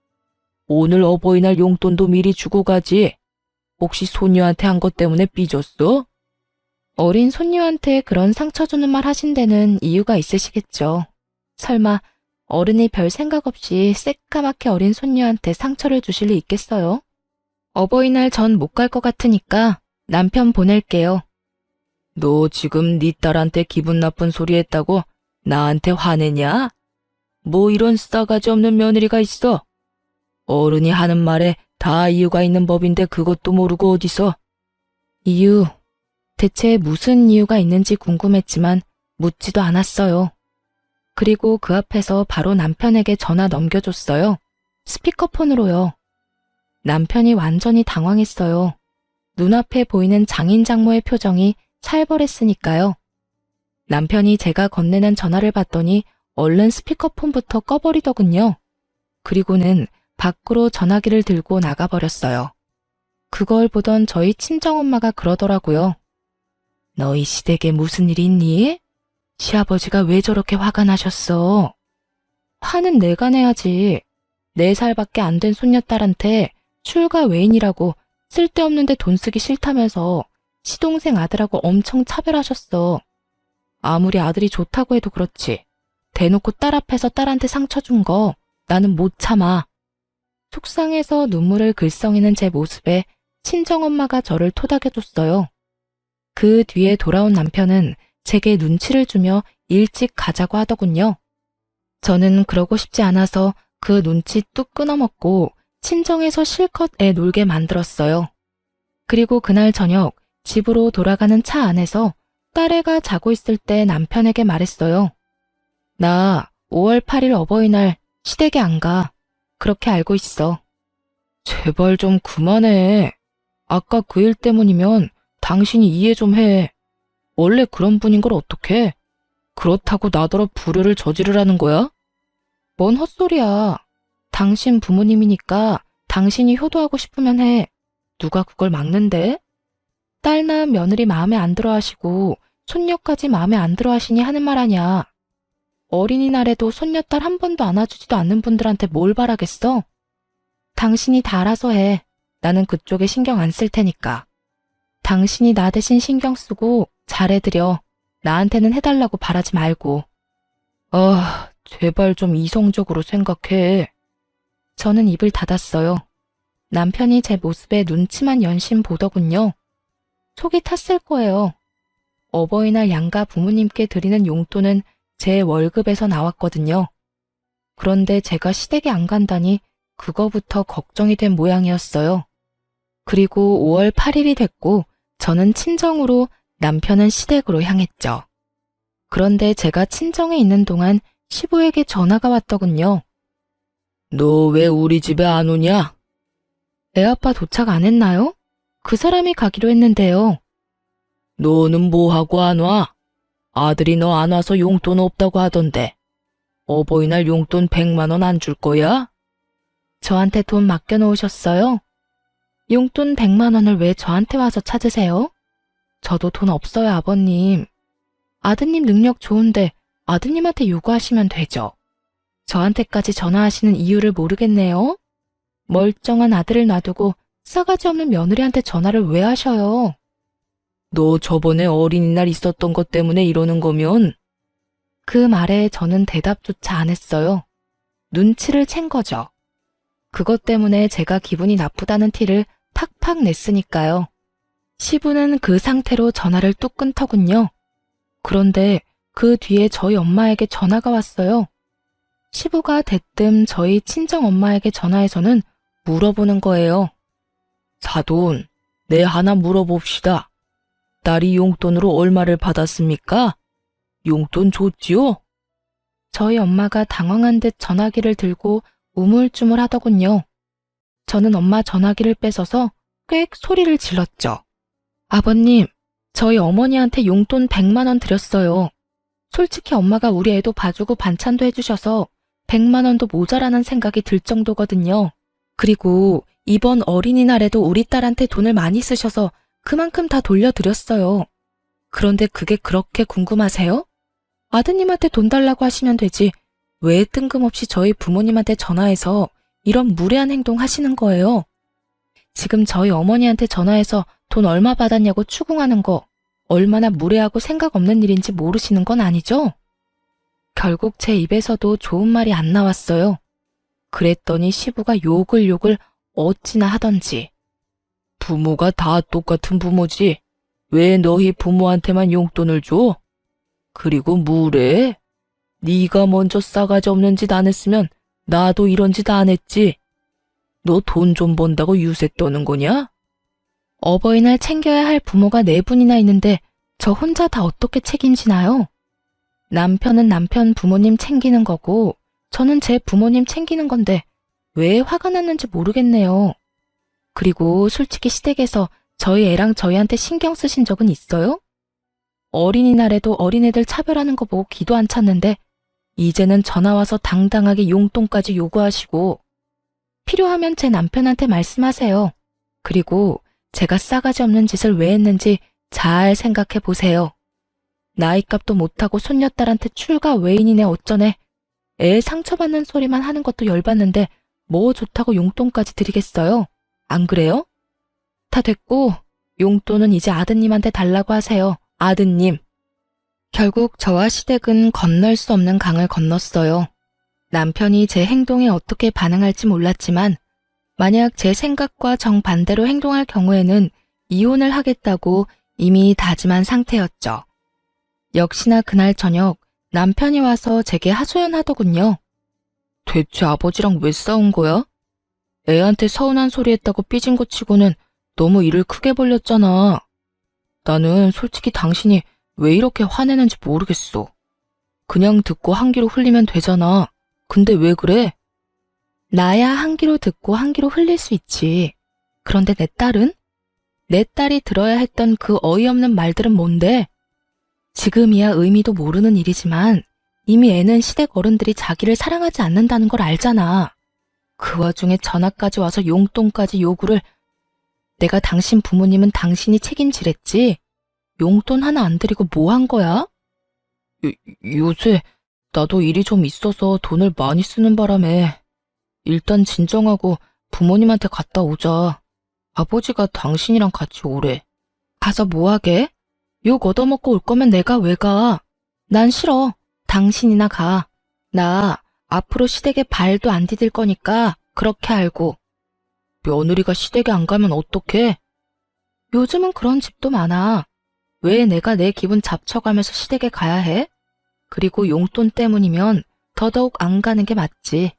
오늘 어버이날 용돈도 미리 주고 가지. 혹시 손녀한테 한 것 때문에 삐졌어? 어린 손녀한테 그런 상처 주는 말 하신 데는 이유가 있으시겠죠. 설마 어른이 별 생각 없이 새까맣게 어린 손녀한테 상처를 주실 리 있겠어요? 어버이날 전 못 갈 것 같으니까 남편 보낼게요. 너 지금 네 딸한테 기분 나쁜 소리 했다고 나한테 화내냐? 뭐 이런 싸가지 없는 며느리가 있어? 어른이 하는 말에 다 이유가 있는 법인데 그것도 모르고 어디서? 이유, 대체 무슨 이유가 있는지 궁금했지만 묻지도 않았어요. 그리고 그 앞에서 바로 남편에게 전화 넘겨줬어요. 스피커폰으로요. 남편이 완전히 당황했어요. 눈앞에 보이는 장인 장모의 표정이 살벌했으니까요. 남편이 제가 건네는 전화를 받더니 얼른 스피커폰부터 꺼버리더군요. 그리고는 밖으로 전화기를 들고 나가버렸어요. 그걸 보던 저희 친정엄마가 그러더라고요. 너희 시댁에 무슨 일이 있니? 시아버지가 왜 저렇게 화가 나셨어? 화는 내가 내야지. 4살밖에 안 된 손녀딸한테 출가 외인이라고 쓸데없는데 돈 쓰기 싫다면서 시동생 아들하고 엄청 차별하셨어. 아무리 아들이 좋다고 해도 그렇지. 대놓고 딸 앞에서 딸한테 상처 준 거 나는 못 참아. 속상해서 눈물을 글썽이는 제 모습에 친정엄마가 저를 토닥여줬어요. 그 뒤에 돌아온 남편은 제게 눈치를 주며 일찍 가자고 하더군요. 저는 그러고 싶지 않아서 그 눈치 뚝 끊어먹고 친정에서 실컷 애 놀게 만들었어요. 그리고 그날 저녁 집으로 돌아가는 차 안에서 딸애가 자고 있을 때 남편에게 말했어요. 나 5월 8일 어버이날 시댁에 안 가. 그렇게 알고 있어. 제발 좀 그만해. 아까 그 일 때문이면 당신이 이해 좀 해. 원래 그런 분인 걸 어떡해? 그렇다고 나더러 불효를 저지르라는 거야? 뭔 헛소리야. 당신 부모님이니까 당신이 효도하고 싶으면 해. 누가 그걸 막는데? 딸 낳은 며느리 마음에 안 들어 하시고 손녀까지 마음에 안 들어 하시니 하는 말 아냐. 어린이날에도 손녀딸 한 번도 안아주지도 않는 분들한테 뭘 바라겠어? 당신이 다 알아서 해. 나는 그쪽에 신경 안 쓸 테니까. 당신이 나 대신 신경 쓰고 잘해드려. 나한테는 해달라고 바라지 말고. 제발 좀 이성적으로 생각해. 저는 입을 닫았어요. 남편이 제 모습에 눈치만 연신 보더군요. 속이 탔을 거예요. 어버이날 양가 부모님께 드리는 용돈은 제 월급에서 나왔거든요. 그런데 제가 시댁에 안 간다니 그거부터 걱정이 된 모양이었어요. 그리고 5월 8일이 됐고 저는 친정으로, 남편은 시댁으로 향했죠. 그런데 제가 친정에 있는 동안 시부에게 전화가 왔더군요. 너 왜 우리 집에 안 오냐? 애아빠 도착 안 했나요? 그 사람이 가기로 했는데요. 너는 뭐하고 안 와? 아들이 너 안 와서 용돈 없다고 하던데. 어버이날 용돈 100만 원 안 줄 거야? 저한테 돈 맡겨놓으셨어요? 용돈 100만 원을 왜 저한테 와서 찾으세요? 저도 돈 없어요, 아버님. 아드님 능력 좋은데 아드님한테 요구하시면 되죠. 저한테까지 전화하시는 이유를 모르겠네요. 멀쩡한 아들을 놔두고 싸가지 없는 며느리한테 전화를 왜 하셔요? 너 저번에 어린이날 있었던 것 때문에 이러는 거면? 그 말에 저는 대답조차 안 했어요. 눈치를 챈 거죠. 그것 때문에 제가 기분이 나쁘다는 티를 팍팍 냈으니까요. 시부는 그 상태로 전화를 뚝 끊더군요. 그런데 그 뒤에 저희 엄마에게 전화가 왔어요. 시부가 대뜸 저희 친정 엄마에게 전화해서는 물어보는 거예요. 사돈, 내 하나 물어봅시다. 딸이 용돈으로 얼마를 받았습니까? 용돈 줬지요? 저희 엄마가 당황한 듯 전화기를 들고 우물쭈물 하더군요. 저는 엄마 전화기를 뺏어서 꽥 소리를 질렀죠. 아버님, 저희 어머니한테 용돈 100만 원 드렸어요. 솔직히 엄마가 우리 애도 봐주고 반찬도 해주셔서 100만 원도 모자라는 생각이 들 정도거든요. 그리고 이번 어린이날에도 우리 딸한테 돈을 많이 쓰셔서 그만큼 다 돌려드렸어요. 그런데 그게 그렇게 궁금하세요? 아드님한테 돈 달라고 하시면 되지. 왜 뜬금없이 저희 부모님한테 전화해서 이런 무례한 행동 하시는 거예요? 지금 저희 어머니한테 전화해서 돈 얼마 받았냐고 추궁하는 거 얼마나 무례하고 생각 없는 일인지 모르시는 건 아니죠? 결국 제 입에서도 좋은 말이 안 나왔어요. 그랬더니 시부가 욕을 어찌나 하던지. 부모가 다 똑같은 부모지. 왜 너희 부모한테만 용돈을 줘? 그리고 뭐래? 네가 먼저 싸가지 없는 짓 안 했으면 나도 이런 짓 안 했지. 너 돈 좀 번다고 유세 떠는 거냐? 어버이날 챙겨야 할 부모가 네 분이나 있는데 저 혼자 다 어떻게 책임지나요? 남편은 남편 부모님 챙기는 거고 저는 제 부모님 챙기는 건데 왜 화가 났는지 모르겠네요. 그리고 솔직히 시댁에서 저희 애랑 저희한테 신경 쓰신 적은 있어요? 어린이날에도 어린애들 차별하는 거 보고 기도 안 찼는데 이제는 전화 와서 당당하게 용돈까지 요구하시고 필요하면 제 남편한테 말씀하세요. 그리고 제가 싸가지 없는 짓을 왜 했는지 잘 생각해 보세요. 나이값도 못하고 손녀딸한테 출가 외인이네 어쩌네. 애 상처받는 소리만 하는 것도 열받는데 뭐 좋다고 용돈까지 드리겠어요? 안 그래요? 다 됐고 용돈은 이제 아드님한테 달라고 하세요. 아드님. 결국 저와 시댁은 건널 수 없는 강을 건넜어요. 남편이 제 행동에 어떻게 반응할지 몰랐지만 만약 제 생각과 정반대로 행동할 경우에는 이혼을 하겠다고 이미 다짐한 상태였죠. 역시나 그날 저녁 남편이 와서 제게 하소연하더군요. 대체 아버지랑 왜 싸운 거야? 애한테 서운한 소리 했다고 삐진 거 치고는 너무 일을 크게 벌렸잖아. 나는 솔직히 당신이 왜 이렇게 화내는지 모르겠어. 그냥 듣고 한 귀로 흘리면 되잖아. 근데 왜 그래? 나야 한 귀로 듣고 한 귀로 흘릴 수 있지. 그런데 내 딸은? 내 딸이 들어야 했던 그 어이없는 말들은 뭔데? 지금이야 의미도 모르는 일이지만 이미 애는 시댁 어른들이 자기를 사랑하지 않는다는 걸 알잖아. 그 와중에 전화까지 와서 용돈까지 요구를. 내가 당신 부모님은 당신이 책임지랬지? 용돈 하나 안 드리고 뭐 한 거야? 요새 나도 일이 좀 있어서 돈을 많이 쓰는 바람에 일단 진정하고 부모님한테 갔다 오자. 아버지가 당신이랑 같이 오래. 가서 뭐하게? 욕 얻어먹고 올 거면 내가 왜 가? 난 싫어. 당신이나 가. 나 앞으로 시댁에 발도 안 디딜 거니까 그렇게 알고. 며느리가 시댁에 안 가면 어떡해? 요즘은 그런 집도 많아. 왜 내가 내 기분 잡쳐가면서 시댁에 가야 해? 그리고 용돈 때문이면 더더욱 안 가는 게 맞지.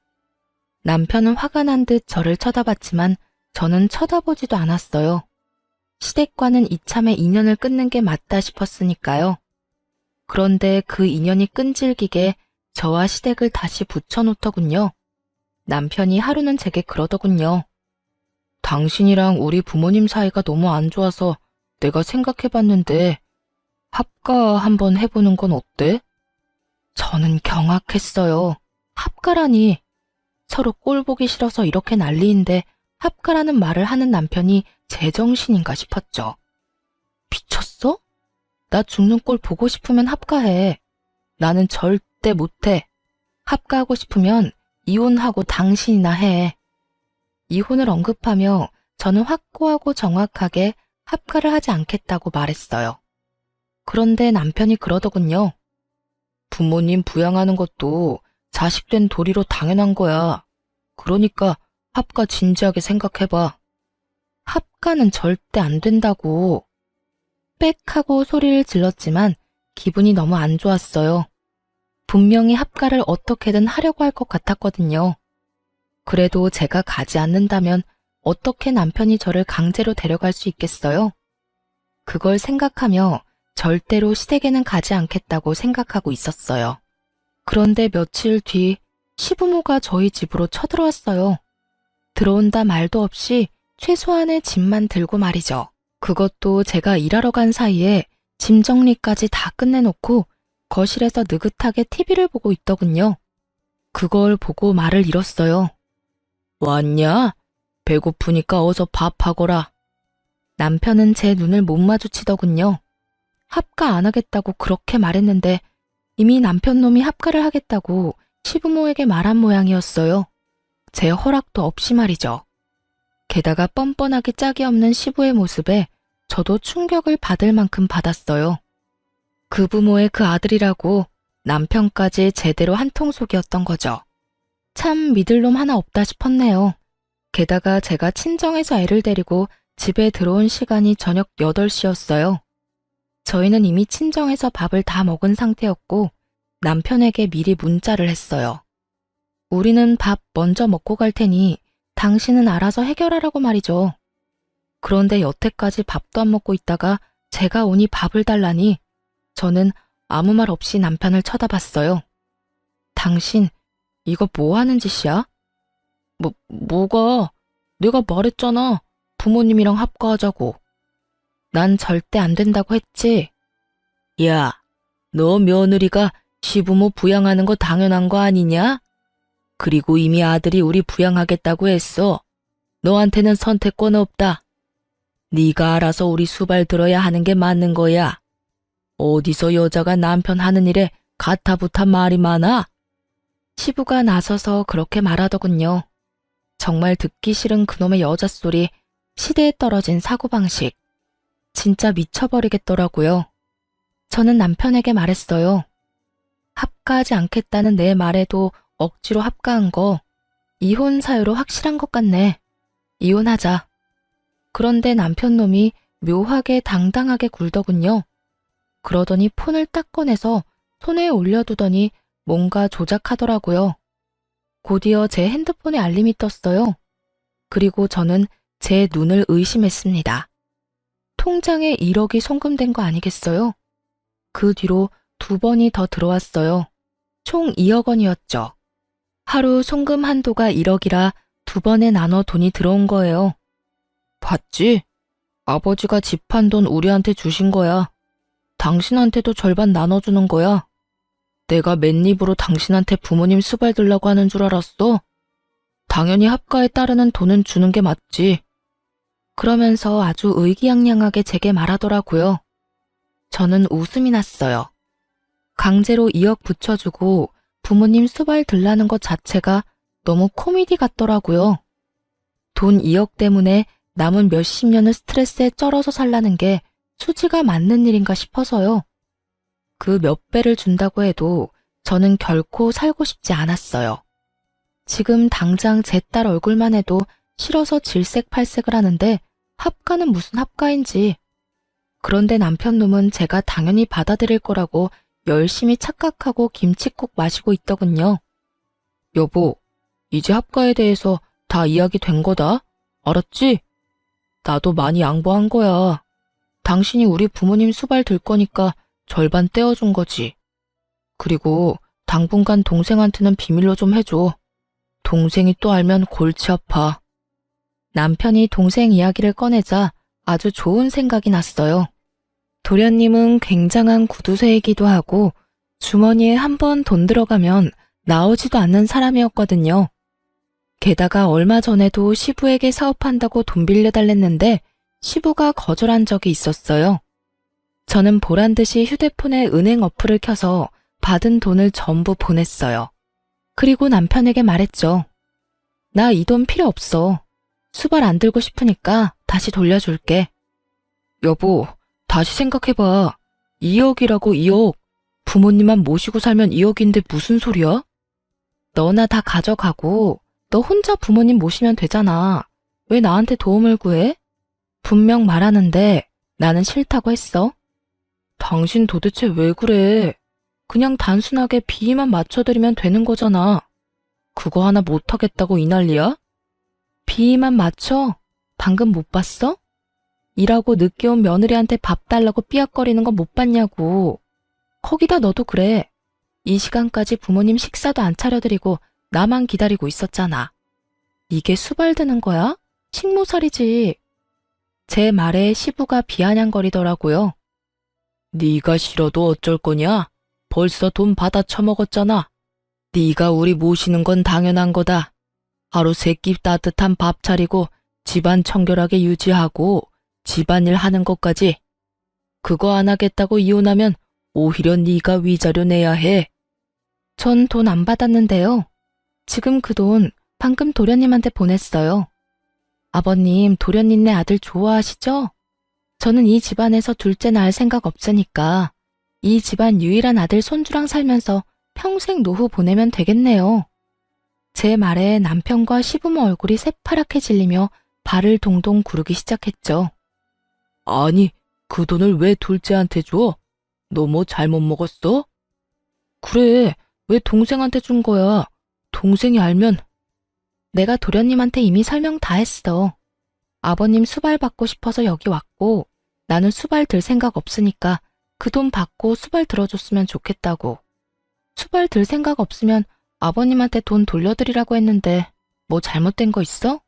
남편은 화가 난 듯 저를 쳐다봤지만 저는 쳐다보지도 않았어요. 시댁과는 이참에 인연을 끊는 게 맞다 싶었으니까요. 그런데 그 인연이 끈질기게 저와 시댁을 다시 붙여놓더군요. 남편이 하루는 제게 그러더군요. 당신이랑 우리 부모님 사이가 너무 안 좋아서 내가 생각해봤는데 합가 한번 해보는 건 어때? 저는 경악했어요. 합가라니. 서로 꼴 보기 싫어서 이렇게 난리인데 합가라는 말을 하는 남편이 제정신인가 싶었죠. 미쳤어? 나 죽는 꼴 보고 싶으면 합가해. 나는 절대 못해. 합가하고 싶으면 이혼하고 당신이나 해. 이혼을 언급하며 저는 확고하고 정확하게 합가를 하지 않겠다고 말했어요. 그런데 남편이 그러더군요. 부모님 부양하는 것도 자식된 도리로 당연한 거야. 그러니까 합가 진지하게 생각해봐. 합가는 절대 안 된다고. 빽 하고 소리를 질렀지만 기분이 너무 안 좋았어요. 분명히 합가를 어떻게든 하려고 할 것 같았거든요. 그래도 제가 가지 않는다면 어떻게 남편이 저를 강제로 데려갈 수 있겠어요? 그걸 생각하며 절대로 시댁에는 가지 않겠다고 생각하고 있었어요. 그런데 며칠 뒤 시부모가 저희 집으로 쳐들어왔어요. 들어온다 말도 없이 최소한의 짐만 들고 말이죠. 그것도 제가 일하러 간 사이에 짐 정리까지 다 끝내놓고 거실에서 느긋하게 TV를 보고 있더군요. 그걸 보고 말을 잃었어요. 왔냐? 배고프니까 어서 밥하거라. 남편은 제 눈을 못 마주치더군요. 합가 안 하겠다고 그렇게 말했는데 이미 남편 놈이 합가를 하겠다고 시부모에게 말한 모양이었어요. 제 허락도 없이 말이죠. 게다가 뻔뻔하게 짝이 없는 시부의 모습에 저도 충격을 받을 만큼 받았어요. 그 부모의 그 아들이라고 남편까지 제대로 한통속이었던 거죠. 참 믿을 놈 하나 없다 싶었네요. 게다가 제가 친정에서 애를 데리고 집에 들어온 시간이 저녁 8시였어요. 저희는 이미 친정에서 밥을 다 먹은 상태였고 남편에게 미리 문자를 했어요. 우리는 밥 먼저 먹고 갈 테니 당신은 알아서 해결하라고 말이죠. 그런데 여태까지 밥도 안 먹고 있다가 제가 오니 밥을 달라니 저는 아무 말 없이 남편을 쳐다봤어요. 당신, 이거 뭐 하는 짓이야? 뭐가? 내가 말했잖아. 부모님이랑 합가하자고. 난 절대 안 된다고 했지. 야, 너 며느리가 시부모 부양하는 거 당연한 거 아니냐? 그리고 이미 아들이 우리 부양하겠다고 했어. 너한테는 선택권 없다. 네가 알아서 우리 수발 들어야 하는 게 맞는 거야. 어디서 여자가 남편 하는 일에 가타부타 말이 많아? 시부가 나서서 그렇게 말하더군요. 정말 듣기 싫은 그놈의 여자 소리, 시대에 떨어진 사고방식. 진짜 미쳐버리겠더라고요. 저는 남편에게 말했어요. 합가하지 않겠다는 내 말에도 억지로 합가한 거 이혼 사유로 확실한 것 같네. 이혼하자. 그런데 남편 놈이 묘하게 당당하게 굴더군요. 그러더니 폰을 딱 꺼내서 손에 올려두더니 뭔가 조작하더라고요. 곧이어 제 핸드폰에 알림이 떴어요. 그리고 저는 제 눈을 의심했습니다. 통장에 1억이 송금된 거 아니겠어요? 그 뒤로 2번이 더 들어왔어요. 총 2억 원이었죠. 하루 송금 한도가 1억이라 2번에 나눠 돈이 들어온 거예요. 봤지? 아버지가 집 판 돈 우리한테 주신 거야. 당신한테도 절반 나눠주는 거야. 내가 맨입으로 당신한테 부모님 수발 들라고 하는 줄 알았어? 당연히 합가에 따르는 돈은 주는 게 맞지. 그러면서 아주 의기양양하게 제게 말하더라고요. 저는 웃음이 났어요. 강제로 2억 붙여주고 부모님 수발 들라는 것 자체가 너무 코미디 같더라고요. 돈 2억 때문에 남은 몇십 년을 스트레스에 쩔어서 살라는 게 수지가 맞는 일인가 싶어서요. 그 몇 배를 준다고 해도 저는 결코 살고 싶지 않았어요. 지금 당장 제 딸 얼굴만 해도 싫어서 질색팔색을 하는데 합가는 무슨 합가인지. 그런데 남편 놈은 제가 당연히 받아들일 거라고 열심히 착각하고 김칫국 마시고 있더군요. 여보, 이제 합가에 대해서 다 이야기 된 거다. 알았지? 나도 많이 양보한 거야. 당신이 우리 부모님 수발 들 거니까 절반 떼어준 거지. 그리고 당분간 동생한테는 비밀로 좀 해줘. 동생이 또 알면 골치 아파. 남편이 동생 이야기를 꺼내자 아주 좋은 생각이 났어요. 도련님은 굉장한 구두쇠이기도 하고 주머니에 한 번 돈 들어가면 나오지도 않는 사람이었거든요. 게다가 얼마 전에도 시부에게 사업한다고 돈 빌려달랬는데 시부가 거절한 적이 있었어요. 저는 보란듯이 휴대폰에 은행 어플을 켜서 받은 돈을 전부 보냈어요. 그리고 남편에게 말했죠. 나 이 돈 필요 없어. 수발 안 들고 싶으니까 다시 돌려줄게. 여보, 다시 생각해봐. 2억이라고 2억. 부모님만 모시고 살면 2억인데 무슨 소리야? 너나 다 가져가고 너 혼자 부모님 모시면 되잖아. 왜 나한테 도움을 구해? 분명 말하는데 나는 싫다고 했어. 당신 도대체 왜 그래? 그냥 단순하게 비위만 맞춰드리면 되는 거잖아. 그거 하나 못하겠다고 이 난리야? 비위만 맞춰? 방금 못 봤어? 일하고 늦게 온 며느리한테 밥 달라고 삐약거리는 거 못 봤냐고. 거기다 너도 그래. 이 시간까지 부모님 식사도 안 차려드리고 나만 기다리고 있었잖아. 이게 수발드는 거야? 식모살이지. 제 말에 시부가 비아냥거리더라고요. 네가 싫어도 어쩔 거냐? 벌써 돈 받아 처먹었잖아. 네가 우리 모시는 건 당연한 거다. 하루 세 끼 따뜻한 밥 차리고 집안 청결하게 유지하고 집안일 하는 것까지. 그거 안 하겠다고 이혼하면 오히려 네가 위자료 내야 해. 전 돈 안 받았는데요. 지금 그 돈 방금 도련님한테 보냈어요. 아버님, 도련님네 아들 좋아하시죠? 저는 이 집안에서 둘째 낳을 생각 없으니까 이 집안 유일한 아들 손주랑 살면서 평생 노후 보내면 되겠네요. 제 말에 남편과 시부모 얼굴이 새파랗게 질리며 발을 동동 구르기 시작했죠. 아니, 그 돈을 왜 둘째한테 줘? 너 뭐 잘못 먹었어? 그래, 왜 동생한테 준 거야? 동생이 알면. 내가 도련님한테 이미 설명 다 했어. 아버님 수발 받고 싶어서 여기 왔고 나는 수발 들 생각 없으니까 그 돈 받고 수발 들어줬으면 좋겠다고. 수발 들 생각 없으면 아버님한테 돈 돌려드리라고 했는데 뭐 잘못된 거 있어?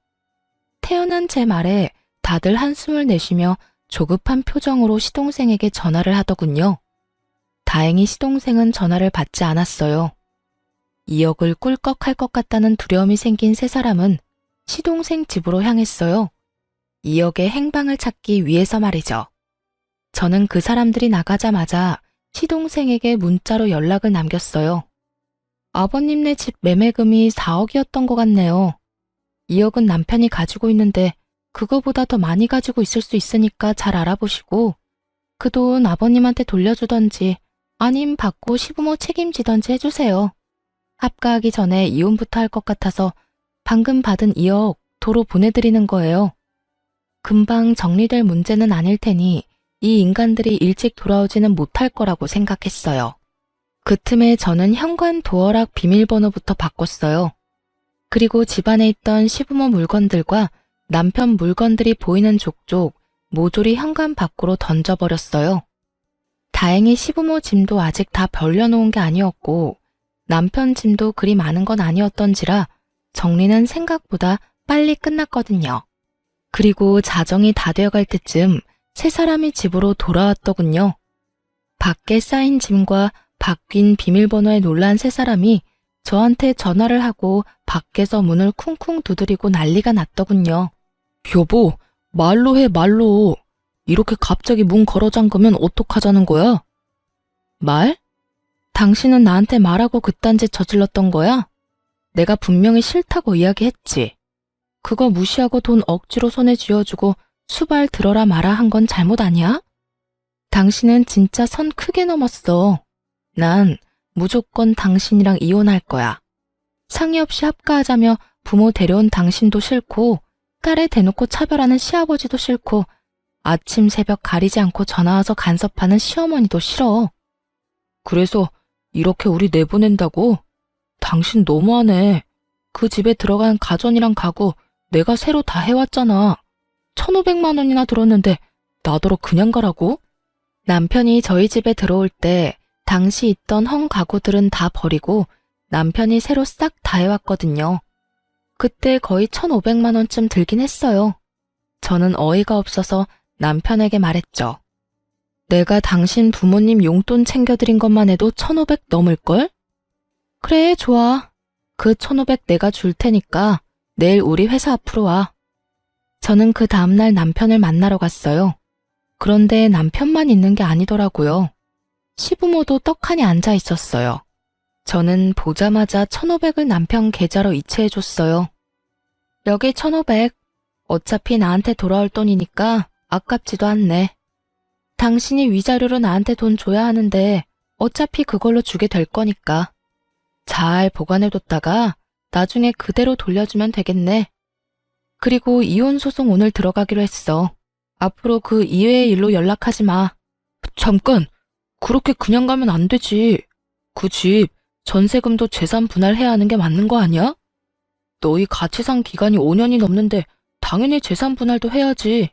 태어난 제 말에 다들 한숨을 내쉬며 조급한 표정으로 시동생에게 전화를 하더군요. 다행히 시동생은 전화를 받지 않았어요. 2억을 꿀꺽할 것 같다는 두려움이 생긴 세 사람은 시동생 집으로 향했어요. 2억의 행방을 찾기 위해서 말이죠. 저는 그 사람들이 나가자마자 시동생에게 문자로 연락을 남겼어요. 아버님네 집 매매금이 4억이었던 것 같네요. 2억은 남편이 가지고 있는데 그거보다 더 많이 가지고 있을 수 있으니까 잘 알아보시고 그 돈 아버님한테 돌려주던지 아님 받고 시부모 책임지던지 해주세요. 합가하기 전에 이혼부터 할 것 같아서 방금 받은 2억 도로 보내드리는 거예요. 금방 정리될 문제는 아닐 테니 이 인간들이 일찍 돌아오지는 못할 거라고 생각했어요. 그 틈에 저는 현관 도어락 비밀번호부터 바꿨어요. 그리고 집안에 있던 시부모 물건들과 남편 물건들이 보이는 족족 모조리 현관 밖으로 던져버렸어요. 다행히 시부모 짐도 아직 다 벌려놓은 게 아니었고 남편 짐도 그리 많은 건 아니었던지라 정리는 생각보다 빨리 끝났거든요. 그리고 자정이 다 되어갈 때쯤 세 사람이 집으로 돌아왔더군요. 밖에 쌓인 짐과 바뀐 비밀번호에 놀란 세 사람이 저한테 전화를 하고 밖에서 문을 쿵쿵 두드리고 난리가 났더군요. 여보, 말로 해, 말로. 이렇게 갑자기 문 걸어 잠그면 어떡하자는 거야? 말? 당신은 나한테 말하고 그딴 짓 저질렀던 거야? 내가 분명히 싫다고 이야기했지. 그거 무시하고 돈 억지로 손에 쥐어주고 수발 들어라 마라 한 건 잘못 아니야? 당신은 진짜 선 크게 넘었어. 난 무조건 당신이랑 이혼할 거야. 상의 없이 합가하자며 부모 데려온 당신도 싫고 딸에 대놓고 차별하는 시아버지도 싫고 아침 새벽 가리지 않고 전화와서 간섭하는 시어머니도 싫어. 그래서 이렇게 우리 내보낸다고? 당신 너무하네. 그 집에 들어간 가전이랑 가구 내가 새로 다 해왔잖아. 1,500만 원이나 들었는데 나더러 그냥 가라고? 남편이 저희 집에 들어올 때 당시 있던 헝 가구들은 다 버리고 남편이 새로 싹 다 해왔거든요. 그때 거의 1,500만 원쯤 들긴 했어요. 저는 어이가 없어서 남편에게 말했죠. 내가 당신 부모님 용돈 챙겨드린 것만 해도 1,500 넘을걸? 그래, 좋아. 그 1,500 내가 줄 테니까 내일 우리 회사 앞으로 와. 저는 그 다음날 남편을 만나러 갔어요. 그런데 남편만 있는 게 아니더라고요. 시부모도 떡하니 앉아 있었어요. 저는 보자마자 1,500을 남편 계좌로 이체해줬어요. 여기 1,500. 어차피 나한테 돌아올 돈이니까 아깝지도 않네. 당신이 위자료로 나한테 돈 줘야 하는데 어차피 그걸로 주게 될 거니까. 잘 보관해뒀다가 나중에 그대로 돌려주면 되겠네. 그리고 이혼 소송 오늘 들어가기로 했어. 앞으로 그 이외의 일로 연락하지 마. 잠깐, 그렇게 그냥 가면 안 되지. 그 집 전세금도 재산 분할해야 하는 게 맞는 거 아니야? 너희 같이 산 기간이 5년이 넘는데 당연히 재산 분할도 해야지.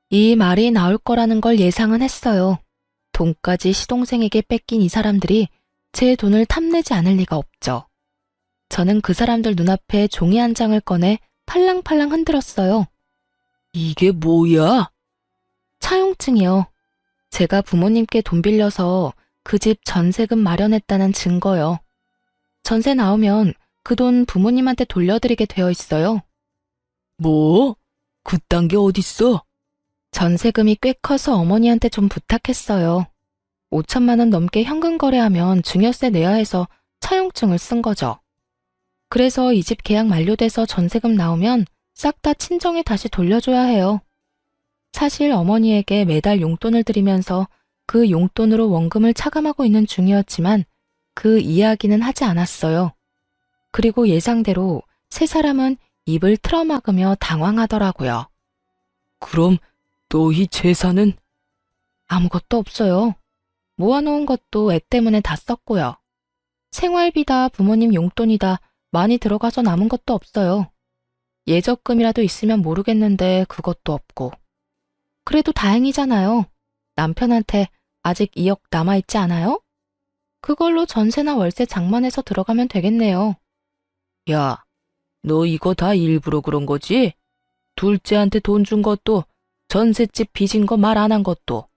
이 말이 나올 거라는 걸 예상은 했어요. 돈까지 시동생에게 뺏긴 이 사람들이 제 돈을 탐내지 않을 리가 없죠. 저는 그 사람들 눈앞에 종이 한 장을 꺼내 팔랑팔랑 흔들었어요. 이게 뭐야? 차용증이요. 제가 부모님께 돈 빌려서 그 집 전세금 마련했다는 증거요. 전세 나오면 그 돈 부모님한테 돌려드리게 되어 있어요. 뭐? 그딴 게 어딨어? 전세금이 꽤 커서 어머니한테 좀 부탁했어요. 5천만 원 넘게 현금 거래하면 증여세 내야 해서 차용증을 쓴 거죠. 그래서 이 집 계약 만료돼서 전세금 나오면 싹 다 친정에 다시 돌려줘야 해요. 사실 어머니에게 매달 용돈을 드리면서 그 용돈으로 원금을 차감하고 있는 중이었지만 그 이야기는 하지 않았어요. 그리고 예상대로 세 사람은 입을 틀어막으며 당황하더라고요. 그럼 너희 재산은? 아무것도 없어요. 모아놓은 것도 애 때문에 다 썼고요. 생활비다 부모님 용돈이다 많이 들어가서 남은 것도 없어요. 예적금이라도 있으면 모르겠는데 그것도 없고. 그래도 다행이잖아요. 남편한테 아직 2억 남아있지 않아요? 그걸로 전세나 월세 장만해서 들어가면 되겠네요. 야, 너 이거 다 일부러 그런 거지? 둘째한테 돈 준 것도, 전셋집 빚인 거 말 안 한 것도.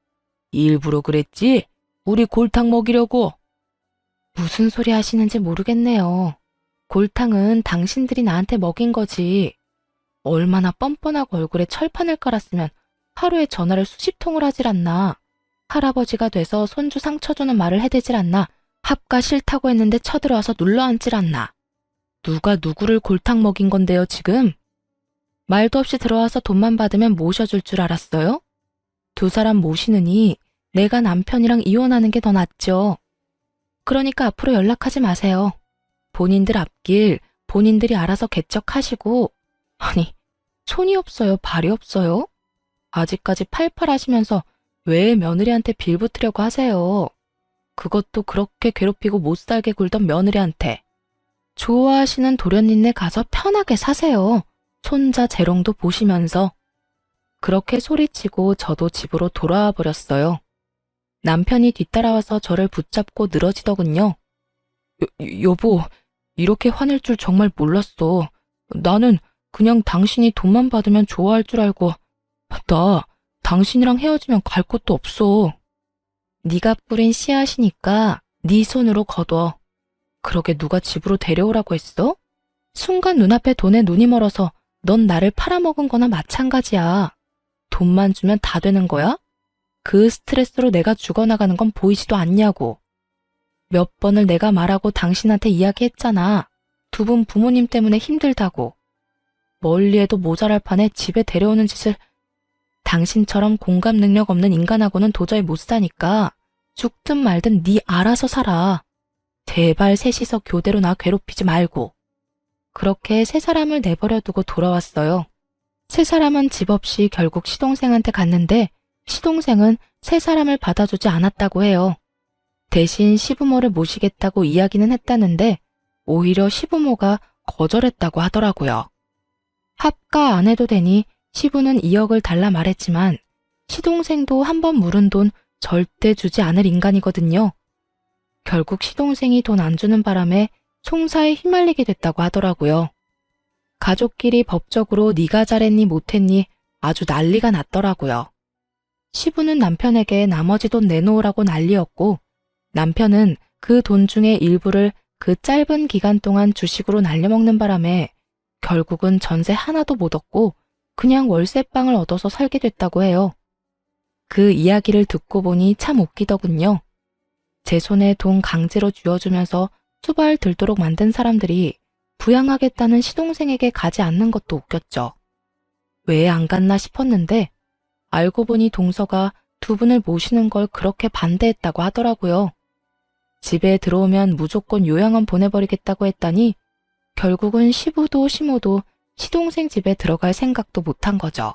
일부러 그랬지? 우리 골탕 먹이려고. 무슨 소리 하시는지 모르겠네요. 골탕은 당신들이 나한테 먹인 거지. 얼마나 뻔뻔하고 얼굴에 철판을 깔았으면 하루에 전화를 수십 통을 하질 않나. 할아버지가 돼서 손주 상처 주는 말을 해대질 않나. 합가 싫다고 했는데 쳐들어와서 눌러앉질 않나. 누가 누구를 골탕 먹인 건데요, 지금? 말도 없이 들어와서 돈만 받으면 모셔줄 줄 알았어요? 두 사람 모시느니 내가 남편이랑 이혼하는 게 더 낫죠. 그러니까 앞으로 연락하지 마세요. 본인들 앞길 본인들이 알아서 개척하시고. 아니, 손이 없어요, 발이 없어요? 아직까지 팔팔하시면서 왜 며느리한테 빌붙으려고 하세요? 그것도 그렇게 괴롭히고 못 살게 굴던 며느리한테. 좋아하시는 도련님네 가서 편하게 사세요. 손자 재롱도 보시면서. 그렇게 소리치고 저도 집으로 돌아와 버렸어요. 남편이 뒤따라와서 저를 붙잡고 늘어지더군요. 여보, 이렇게 화낼 줄 정말 몰랐어. 나는 그냥 당신이 돈만 받으면 좋아할 줄 알고. 나 당신이랑 헤어지면 갈 곳도 없어. 네가 뿌린 씨앗이니까 네 손으로 거둬. 그러게 누가 집으로 데려오라고 했어? 순간 눈앞에 돈에 눈이 멀어서 넌 나를 팔아먹은 거나 마찬가지야. 돈만 주면 다 되는 거야? 그 스트레스로 내가 죽어나가는 건 보이지도 않냐고. 몇 번을 내가 말하고 당신한테 이야기했잖아. 두 분 부모님 때문에 힘들다고. 멀리해도 모자랄 판에 집에 데려오는 짓을. 당신처럼 공감 능력 없는 인간하고는 도저히 못 사니까 죽든 말든 네 알아서 살아. 제발 셋이서 교대로 나 괴롭히지 말고. 그렇게 세 사람을 내버려 두고 돌아왔어요. 세 사람은 집 없이 결국 시동생한테 갔는데 시동생은 세 사람을 받아주지 않았다고 해요. 대신 시부모를 모시겠다고 이야기는 했다는데 오히려 시부모가 거절했다고 하더라고요. 합가 안 해도 되니 시부는 2억을 달라 말했지만 시동생도 한 번 물은 돈 절대 주지 않을 인간이거든요. 결국 시동생이 돈 안 주는 바람에 송사에 휘말리게 됐다고 하더라고요. 가족끼리 법적으로 네가 잘했니 못했니 아주 난리가 났더라고요. 시부는 남편에게 나머지 돈 내놓으라고 난리였고 남편은 그 돈 중에 일부를 그 짧은 기간 동안 주식으로 날려먹는 바람에 결국은 전세 하나도 못 얻고 그냥 월세방을 얻어서 살게 됐다고 해요. 그 이야기를 듣고 보니 참 웃기더군요. 제 손에 돈 강제로 쥐어주면서 수발 들도록 만든 사람들이 부양하겠다는 시동생에게 가지 않는 것도 웃겼죠. 왜 안 갔나 싶었는데 알고 보니 동서가 두 분을 모시는 걸 그렇게 반대했다고 하더라고요. 집에 들어오면 무조건 요양원 보내버리겠다고 했다니 결국은 시부도 시모도 시동생 집에 들어갈 생각도 못한 거죠.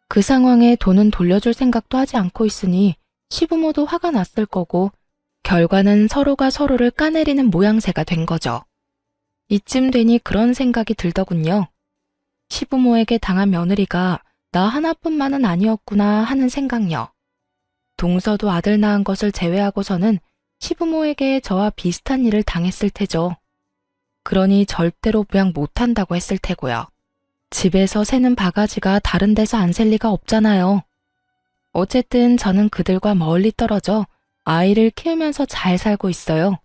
그 상황에 돈은 돌려줄 생각도 하지 않고 있으니 시부모도 화가 났을 거고 결과는 서로가 서로를 까내리는 모양새가 된 거죠. 이쯤 되니 그런 생각이 들더군요. 시부모에게 당한 며느리가 나 하나뿐만은 아니었구나 하는 생각요. 동서도 아들 낳은 것을 제외하고서는 시부모에게 저와 비슷한 일을 당했을 테죠. 그러니 절대로 부양 못한다고 했을 테고요. 집에서 새는 바가지가 다른 데서 안 셀 리가 없잖아요. 어쨌든 저는 그들과 멀리 떨어져 아이를 키우면서 잘 살고 있어요.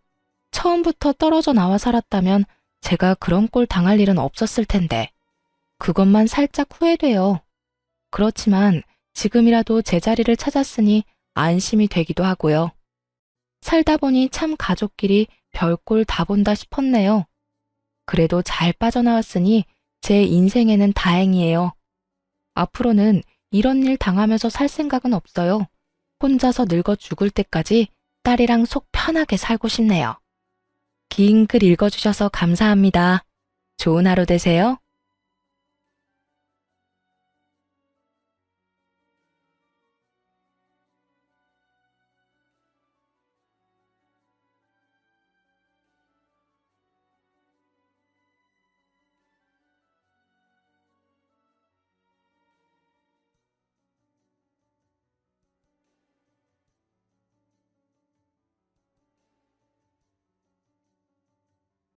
처음부터 떨어져 나와 살았다면 제가 그런 꼴 당할 일은 없었을 텐데. 그것만 살짝 후회돼요. 그렇지만 지금이라도 제자리를 찾았으니 안심이 되기도 하고요. 살다 보니 참 가족끼리 별꼴 다 본다 싶었네요. 그래도 잘 빠져나왔으니 제 인생에는 다행이에요. 앞으로는 이런 일 당하면서 살 생각은 없어요. 혼자서 늙어 죽을 때까지 딸이랑 속 편하게 살고 싶네요. 긴 글 읽어주셔서 감사합니다. 좋은 하루 되세요.